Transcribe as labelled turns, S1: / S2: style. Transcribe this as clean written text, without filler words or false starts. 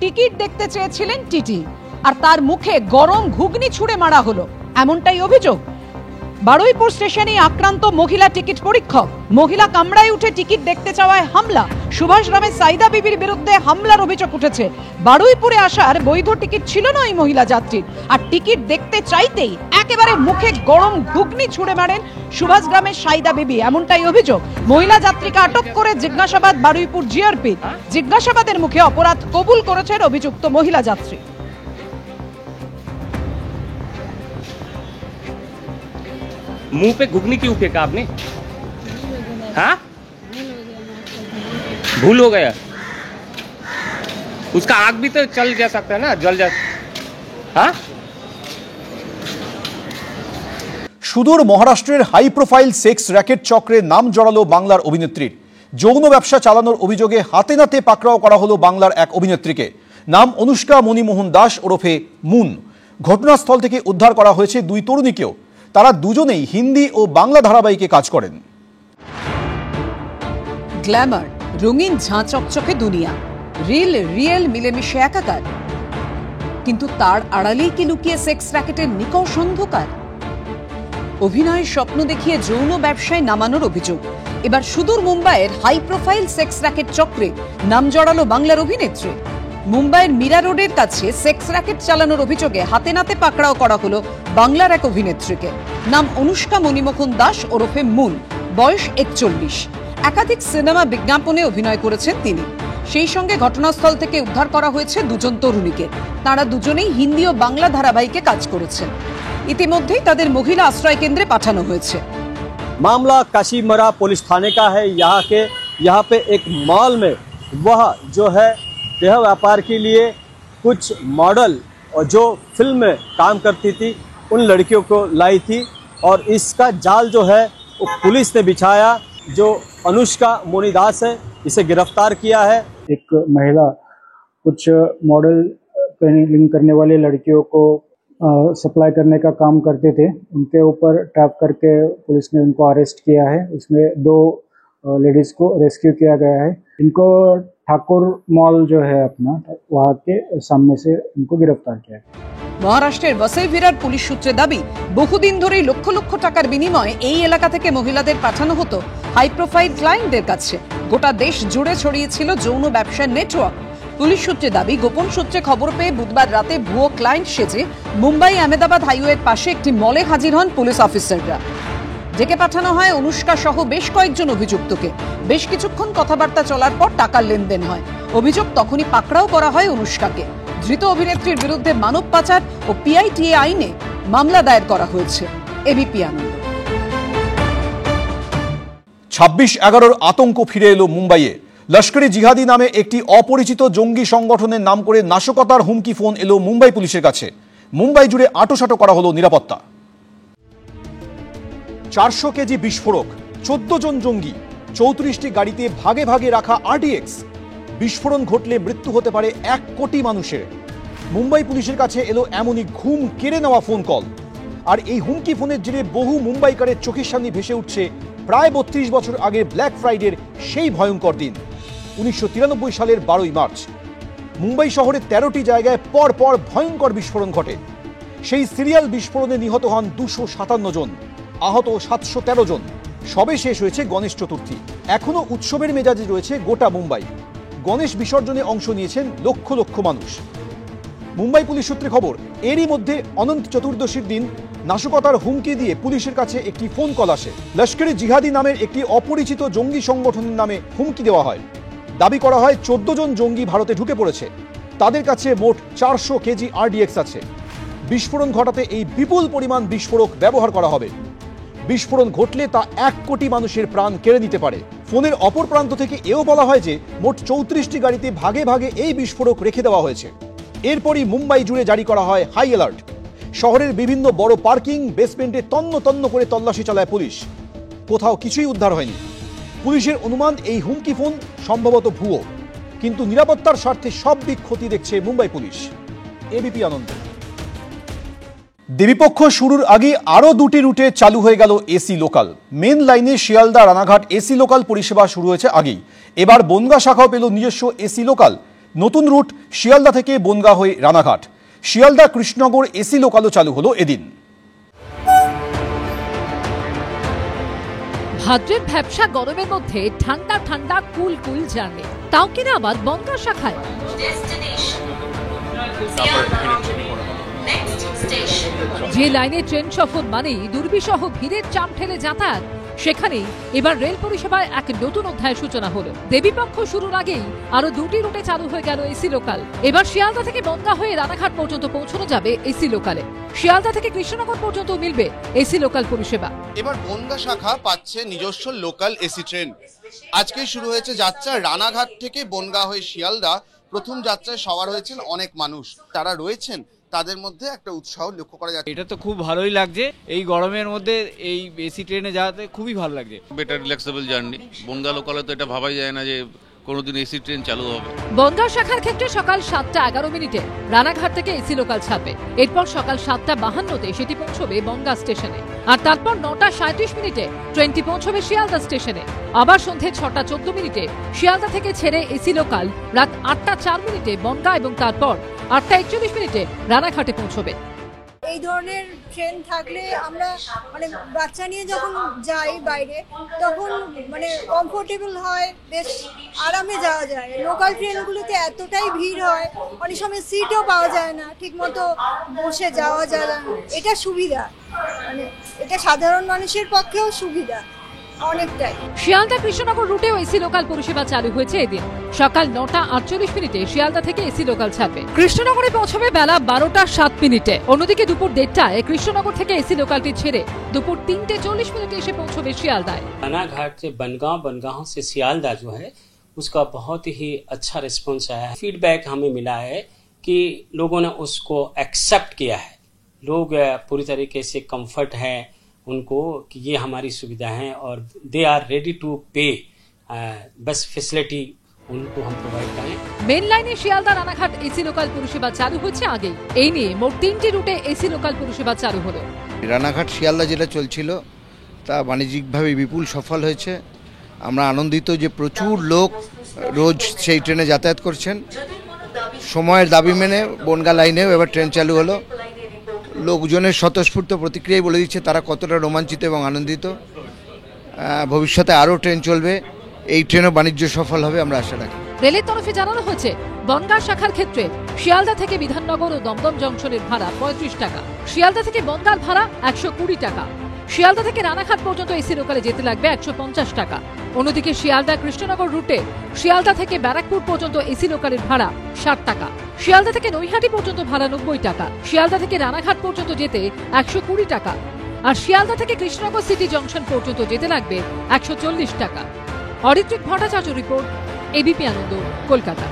S1: Ticket দেখতে চেয়েছিলেন TT, আর তার মুখে গরম ঘুগনি ছুঁড়ে মারা হলো, এমনটাই অভিযোগ। বারুইপুর স্টেশনে আক্রান্ত মহিলা টিকিট পরীক্ষক, মহিলা কামরায় উঠে টিকিট দেখতে চাওয়ায় হামলা। সুভাষগ্রামের সাইদা বিবির বিরুদ্ধে হামলার অভিযোগ উঠেছে। বারুইপুরে আসার বৈধ টিকিট ছিল না ওই মহিলা যাত্রীর, আর টিকিট দেখতে চাইতেই একেবারে মুখে গরম ঘুগনি ছুঁড়ে মারেন সুভাষগ্রামের সাইদা বিবি, এমনটাই অভিযোগ। মহিলা যাত্রীকে আটক করে জিজ্ঞাসাবাদ বারুইপুর জিআরপি। জিজ্ঞাসাবাদের মুখে অপরাধ কবুল করেছেন অভিযুক্ত মহিলা যাত্রী।
S2: मुंह पे घुगनी क्यों फेंका आपने? हाँ, भूल हो गया। उसका आग भी तो चल जा सकता है ना, जल जा। हाँ,
S3: সুদূর মহারাষ্ট্রের হাই প্রোফাইল সেক্স র্যাকেট চক্রে নাম জড়ালো বাংলার অভিনেত্রীর। যৌন ব্যবসা চালানোর অভিযোগে হাতে নাতে পাকড়াও করা হলো বাংলার এক অভিনেত্রীকে। নাম অনুষ্কা মণিমোহন দাস ওরফে মুন। ঘটনাস্থল থেকে উদ্ধার করা হয়েছে দুই তরুণীকেও। তারা দুজনেই হিন্দি ও বাংলা ধারাবাহিকে কাজ করেন।
S1: গ্ল্যামার, রঙিন ঝাঁ চকচকে দুনিয়া, রিয়েল মিলেমিশে একাকার। কিন্তু তার আড়ালেই কি লুকিয়ে সেক্স র্যাকেটের নিকষ অন্ধকার? অভিনয়ের স্বপ্ন দেখিয়ে যৌন ব্যবসায় নামানোর অভিযোগ। এবার সুদূর মুম্বাইয়ের হাই প্রোফাইল সেক্স র্যাকেট চক্রে নাম জড়ালো বাংলার অভিনেত্রী। মুম্বাইয়ের মীরা রোডের কাছে সেক্স র্যাকেট চালানোর অভিযোগে হাতে নাতে পাকড়াও করা হলো বাংলার এক অভিনেত্রীকে। নাম অনুষ্কা মণিমোহন দাস ওরফে মুন, বয়স 41। একাধিক সিনেমা বিজ্ঞাপনে অভিনয় করেছেন তিনি। সেই সঙ্গে ঘটনাস্থল থেকে উদ্ধার করা হয়েছে দুজন তরুণীকে। তারা দুজনেই হিন্দি ও বাংলা ধারাবাহিকে কাজ করেছেন। ইতিমধ্যেই তাদের মহিলা আশ্রয় কেন্দ্রে পাঠানো হয়েছে।
S4: मामला काशीमरा पुलिस थाने का है। यहाँ पे एक मॉल में वह जो है देह व्यापार के लिए कुछ मॉडल और जो फिल्म में काम करती थी उन लड़कियों को लाई थी, और इसका जाल जो है वो पुलिस ने बिछाया। जो अनुष्का मोनीदास है, इसे गिरफ्तार किया है।
S5: एक महिला कुछ मॉडल ट्रेनिंग करने वाली लड़कियों को सप्लाई करने का काम करते थे, उनके ऊपर ट्रैप करके पुलिस ने उनको अरेस्ट किया है। उसमें 2 लेडीज को रेस्क्यू किया गया है। इनको ठाकुर मॉल जो है अपना, वहाँ के सामने से उनको गिरफ्तार किया है।
S1: মহারাষ্ট্রের বসাই বিরাট পুলিশ সূত্রে দাবি, বহুদিন ধরেই লক্ষ লক্ষ টাকার বিনিময়ে এই এলাকা থেকে মহিলাদের পাঠানো হতো হাই প্রোফাইল ক্লায়েন্টদের কাছে। গোটা দেশ জুড়ে ছড়িয়েছিল যৌন ব্যবসার নেটওয়ার্ক। পুলিশ সূত্রে দাবি, গোপন সূত্রে খবর পেয়ে বুধবার রাতে ভুয়ো ক্লায়েন্ট সেজে মুম্বাই আহমেদাবাদ হাইওয়ের পাশে একটি মলে হাজির হন পুলিশ অফিসাররা। ডেকে পাঠানো হয় অনুষ্কা সহ বেশ কয়েকজন অভিযুক্তকে। বেশ কিছুক্ষণ কথাবার্তা চলার পর টাকার লেনদেন হয়। অভিযোগ তখনই পাকড়াও করা হয় অনুষ্কাকে। ধৃত অভিনেত্রীর বিরুদ্ধে মানব পাচার ও পিআইটিএ আইনে মামলা দায়ের করা হয়েছে। এবিপি আনন্দ।
S3: 26/11 আতঙ্ক ফিরে এলো মুম্বাইয়ে। লস্করে জিহাদি নামে একটি অপরিচিত জঙ্গি সংগঠনের নাম করে নাশকতার হুমকি ফোন এলো মুম্বাই পুলিশের কাছে। মুম্বাই জুড়ে আঁটোসাঁটো করা হলো নিরাপত্তা। 400 কেজি বিস্ফোরক, 14 জন জঙ্গি, 34টি গাড়িতে ভাগে ভাগে রাখা RDX। বিস্ফোরণ ঘটলে মৃত্যু হতে পারে 1 কোটি মানুষের। মুম্বাই পুলিশের কাছে এলো এমনই ঘুম কেড়ে নেওয়া ফোন কল। আর এই হুমকি ফোনের জেরে বহু মুম্বাইকারের চোখের সামনে ভেসে উঠছে প্রায় 32 বছর আগের ব্ল্যাক ফ্রাইডের সেই ভয়ঙ্কর দিন, 1993 সালের 12ই মার্চ। মুম্বাই শহরের 13টি জায়গায় পর পর ভয়ঙ্কর বিস্ফোরণ ঘটে। সেই সিরিয়াল বিস্ফোরণে নিহত হন 257 জন, আহত 713 জন। সবে শেষ হয়েছে গণেশ চতুর্থী। এখনো উৎসবের মেজাজে রয়েছে গোটা মুম্বাই। গণেশ বিসর্জনে অংশ নিয়েছেন লক্ষ লক্ষ মানুষ। মুম্বাই পুলিশ সূত্রে খবর, এরই মধ্যে অনন্ত চতুর্দশীর দিন নাশকতার হুমকি দিয়ে পুলিশের কাছে একটি ফোন কল আসে। লস্করে জিহাদি নামের একটি অপরিচিত জঙ্গি সংগঠনের নামে হুমকি দেওয়া হয়। দাবি করা হয় 14 জন জঙ্গি ভারতে ঢুকে পড়েছে। তাদের কাছে মোট 400 কেজি RDX আছে। বিস্ফোরণ ঘটাতে এই বিপুল পরিমাণ বিস্ফোরক ব্যবহার করা হবে। বিস্ফোরণ ঘটলে তা 1 কোটি মানুষের প্রাণ কেড়ে নিতে পারে। ফোনের অপর প্রান্ত থেকে এও বলা হয় যে মোট 34টি গাড়িতে ভাগে ভাগে এই বিস্ফোরক রেখে দেওয়া হয়েছে। এরপরই মুম্বাই জুড়ে জারি করা হয় হাই অ্যালার্ট। শহরের বিভিন্ন বড় পার্কিং, বেসমেন্টে তন্ন তন্ন করে তল্লাশি চালায় পুলিশ। কোথাও কিছুই উদ্ধার হয়নি। পুলিশের অনুমান এই হুমকি ফোন সম্ভবত ভুয়ো, কিন্তু নিরাপত্তার স্বার্থে সব দিক খতিয়ে দেখছে মুম্বাই পুলিশ। এবিপি আনন্দ। দেবীপক্ষ শুরুর আগে আরও 2টি রুটে চালু হয়ে গেল এসি লোকাল। মেন লাইনে শিয়ালদা রানাঘাট এসি লোকাল পরিষেবা শুরু হয়েছে আগেই। এবার বনগাঁ শাখাও পেল নিজস্ব এসি লোকাল। নতুন রুট শিয়ালদা থেকে বনগাঁ হয়ে রানাঘাট। শিয়ালদা কৃষ্ণনগর এসি লোকালও চালু হলো এদিন।
S6: ভাদ্রের ভ্যাপসা গরমের মধ্যে ঠান্ডা ঠান্ডা কুল কুল জার্নি, তাও কিনা আবার বনগাঁ শাখায়। যে লাইনে ট্রেন সফর মানেই দুর্বিষহ ভিড়ের চাপ ঠেলে যাতায়াত, সেখানেই এবার রেল পরিষেবায় এক নতুন অধ্যায়ের সূচনা হলো। দেবীপক্ষ শুরুর আগেই আরো দুটি রুটে চালু হয়ে গেল এসি লোকাল। এবার শিয়ালদা থেকে বনগাঁ হয়ে রানাঘাট পর্যন্ত পৌঁছানো যাবে এসি লোকালে। শিয়ালদা থেকে কৃষ্ণনগর পর্যন্ত মিলবে এসি লোকাল পরিষেবা।
S7: এবার বনগাঁ শাখা পাচ্ছে নিজস্ব লোকাল এসি ট্রেন। আজকে শুরু হয়েছে যাত্রা রানাঘাট থেকে বনগাঁ হয়ে শিয়ালদা। প্রথম যাত্রায় সওয়ার হয়েছেন অনেক মানুষ, তারা রয়েছেন তাদের মধ্যে একটা উৎসাহ লক্ষ্য করা যাচ্ছে।
S8: এটা তো খুব ভালোই লাগছে, এই গরমের মধ্যে এই এসি ট্রেনে যাওয়াতে খুবই ভালো লাগছে।
S9: Better relaxable journey. বনগাঁ লোকালে তো এটা ভাবাই যায় না যে কোনোদিন এসি ট্রেন চালু হবে।
S6: বনগাঁ শাখার ক্ষেত্রে সকাল 7:11 রানাঘাট থেকে এসি লোকাল ছাড়বে। এরপর সকাল 7:52 সেটি পৌঁছবে বনগাঁ স্টেশনে, আর তারপর 9:37 ট্রেনটি পৌঁছবে শিয়ালদা স্টেশনে। আবার সন্ধ্যে 6:14 শিয়ালদা থেকে ছেড়ে এসি লোকাল রাত 8:04 বনগাঁ এবং তারপর 8:41 রানাঘাটে পৌঁছবে।
S10: এই ধরনের ট্রেন থাকলে আমরা মানে বাচ্চা নিয়ে যখন যাই বাইরে তখন মানে কমফোর্টেবল হয়, বেশ আরামে যাওয়া যায়। লোকাল ট্রেনগুলোতে এতটাই ভিড় হয়, অনেক সময় সিটও পাওয়া যায় না, ঠিকমতো বসে যাওয়া যায় না। এটা সুবিধা, মানে এটা সাধারণ মানুষের পক্ষেও সুবিধা অনেকটাই।
S6: শিয়ালদা কৃষ্ণনগর রুটেও এসি লোকাল পরিষেবা চালু হয়েছে এদিন। সকাল 9:48 শিয়ালদা থেকে এসি লোকাল ছাড়বে, কৃষ্ণনগরে পৌঁছবে বেলা 12:07। অন্যদিকে দুপুর 1:30 কৃষ্ণনগর থেকে এসি লোকালটি ছেড়ে দুপুর 3:40 এসে পৌঁছবে শিয়ালদায়।
S11: रानाघाट से बनगांव, बनगांव से सियालदा जो है उसका बहुत ही अच्छा रिस्पॉन्स आया है। फीडबैक हमें मिला है कि लोगों ने उसको एक्सेप्ट किया है। लोग पूरी तरीके से कंफर्ट है उनको कि ये हमारी सुविधा है और दे आर रेडी टू पे। बस फैसिलिटी उनको हम प्रोवाइड करें।
S6: মেন লাইনে শিয়ালদা রানাঘাট এসি লোকাল পরিষেবা চালু হচ্ছে আগেই। এই নিয়ে মোট 3টি রুটে এসি লোকাল পরিষেবা চালু হলো।
S12: রানাঘাট শিয়ালদা যেটা চলছিল তা বাণিজ্যিকভাবে বিপুল সফল হয়েছে। আমরা আনন্দিত যে প্রচুর লোক রোজ সেই ট্রেনে যাতায়াত করছেন। সময়ের দাবি মেনে বনগাঁ লাইনেও এবার ট্রেন চালু হলো। লোকজনের স্বতঃস্ফূর্ত প্রতিক্রিয়ায় বলে দিচ্ছে তারা কতটা রোমাঞ্চিত এবং আনন্দিত। ভবিষ্যতে আরও ট্রেন চলবে, এই ট্রেনও বাণিজ্য সফল হবে আমরা আশা রাখি।
S6: রেলের তরফে জানানো হয়েছে বনগাঁ শাখার ক্ষেত্রে শিয়ালদা থেকে বিধাননগর ও দমদম জংশনের ভাড়া 35 টাকা, শিয়ালদা থেকে বনগাঁর ভাড়া 120 টাকা, শিয়ালদা থেকে রানাঘাট পর্যন্ত এসি লোকালে যেতে লাগবে 150 টাকা। অন্যদিকে শিয়ালদা কৃষ্ণনগর রুটে শিয়ালদা থেকে ব্যারাকপুর পর্যন্ত এসি লোকালের ভাড়া 60 টাকা, শিয়ালদা থেকে নৈহাটি পর্যন্ত ভাড়া 90 টাকা, শিয়ালদা থেকে রানাঘাট পর্যন্ত যেতে 120 টাকা, আর শিয়ালদা থেকে কৃষ্ণনগর সিটি জংশন পর্যন্ত যেতে লাগবে 140 টাকা। অরিত্রিক ভট্টাচার্য রিপোর্ট, এবিপি আনন্দ, কলকাতা।